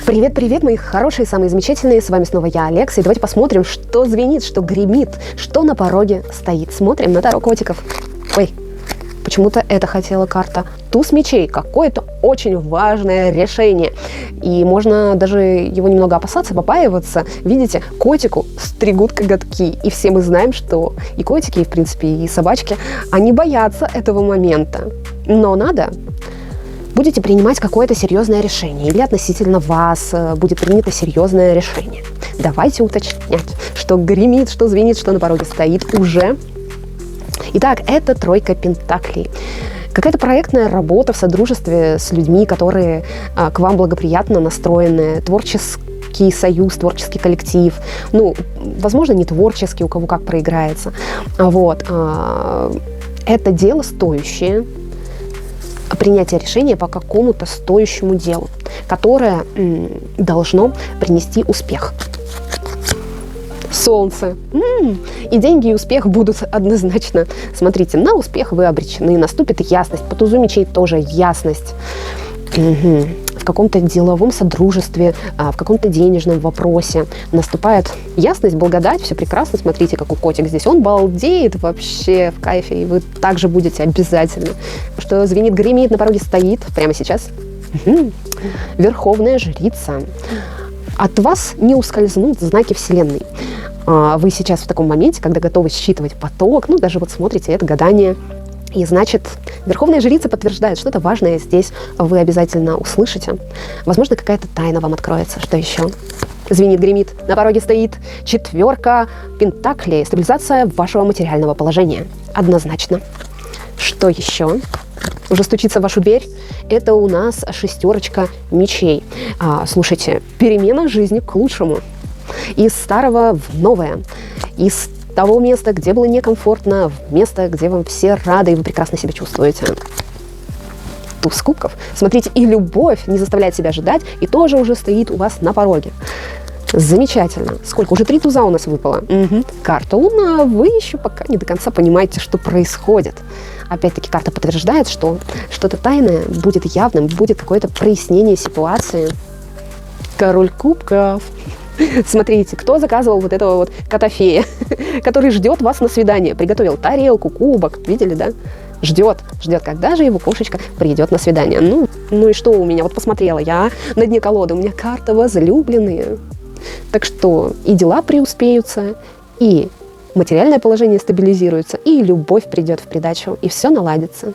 Привет-привет, мои хорошие, самые замечательные, с вами снова я, Алекс, и давайте посмотрим, что звенит, что гремит, что на пороге стоит. Смотрим на Таро котиков. Ой, почему-то это хотела карта. Туз мечей, какое-то очень важное решение, и можно даже его немного опасаться, побаиваться. Видите, котику стригут коготки, и все мы знаем, что и котики, и в принципе и собачки, они боятся этого момента, но надо. Будете принимать какое-то серьезное решение, или относительно вас будет принято серьезное решение. Давайте уточнять, что гремит, что звенит, что на пороге стоит уже. Итак, это тройка пентаклей. Какая-то проектная работа в содружестве с людьми, которые к вам благоприятно настроены, творческий союз, творческий коллектив. Ну, возможно, не творческий, у кого как проиграется. Вот. Это дело стоящее. Принятие решения по какому-то стоящему делу, которое должно принести успех. Солнце. И деньги, и успех будут однозначно. Смотрите, на успех вы обречены, наступит ясность. По тузу мечей тоже ясность. В каком-то деловом содружестве, в каком-то денежном вопросе наступает ясность, благодать, все прекрасно. Смотрите, как у котик здесь. Он балдеет вообще в кайфе, и вы также будете обязательно. Что звенит, гремит, на пороге стоит прямо сейчас. Верховная жрица. От вас не ускользнут знаки Вселенной. Вы сейчас в таком моменте, когда готовы считывать поток, ну даже вот смотрите, это гадание. И значит, Верховная Жрица подтверждает, что-то важное здесь вы обязательно услышите. Возможно, какая-то тайна вам откроется. Что еще? Звенит, гремит, на пороге стоит четверка пентаклей. Стабилизация вашего материального положения. Однозначно. Что еще? Уже стучится в вашу дверь. Это у нас шестерочка мечей. Слушайте, перемена жизни к лучшему. Из старого в новое. Из того места, где было некомфортно, в место, где вам все рады, и вы прекрасно себя чувствуете. Туз кубков. Смотрите, и любовь не заставляет себя ожидать, и тоже уже стоит у вас на пороге. Замечательно. Сколько? Уже 3 туза у нас выпало. Карта Луна. Вы еще пока не до конца понимаете, что происходит. Опять-таки, карта подтверждает, что что-то тайное будет явным, будет какое-то прояснение ситуации. Король кубков. Смотрите, кто заказывал вот этого вот кота-фея, который ждет вас на свидание. Приготовил тарелку, кубок, видели, да? Ждет, когда же его кошечка придет на свидание. Ну и что у меня? Вот посмотрела я на дне колоды, у меня карта возлюбленные. Так что и дела преуспеются, и материальное положение стабилизируется, и любовь придет в придачу, и все наладится.